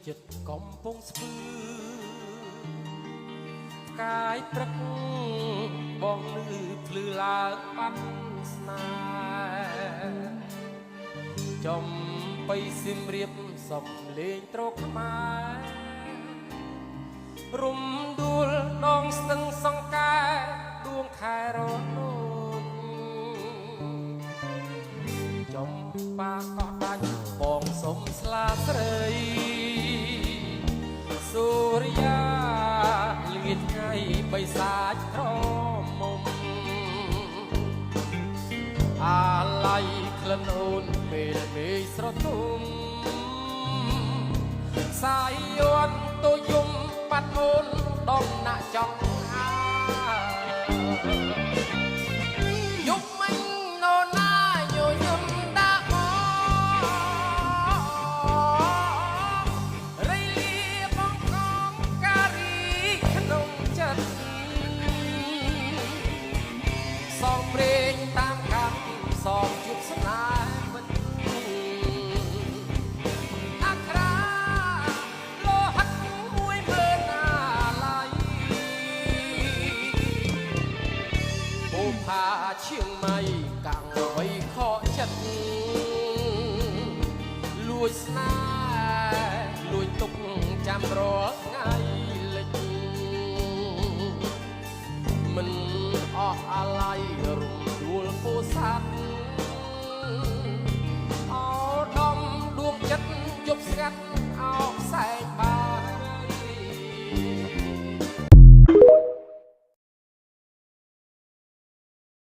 ចិត្តកំពុងស្ពឺកាយព្រឹកបងលឺភ្លឺឡើងបាត់ស្នេហ៍ចំបៃសៀមរៀបសំលេងត្រកខ្មែររំដួលដងស្ទឹងសង្កែដួងខែរនោចចំបាកោះដាច់បងសុំស្លាស្រីសូរិយាលៀនថ្ងៃបិសាចក្រមុំអាឡ័យក្លិនអូនពេលមេឃស្រទុំសាយយន់ទៅយំបាត់អូនដំណាក់ចង់យំមិននរណាញញឹមដាក់មករៃលាបងកងការីក្នុងចិត្តសងព្រេងតាមកម្មសងជួបស្នេហ៍មិនអក្រាលោហិតមួយមើលណាឡៃអូផាឈៀងម៉ៃកាំងអ្វីខកចិត្តលួចស្នេហ៍លួចទុកចាំរាល់ថ្ងៃ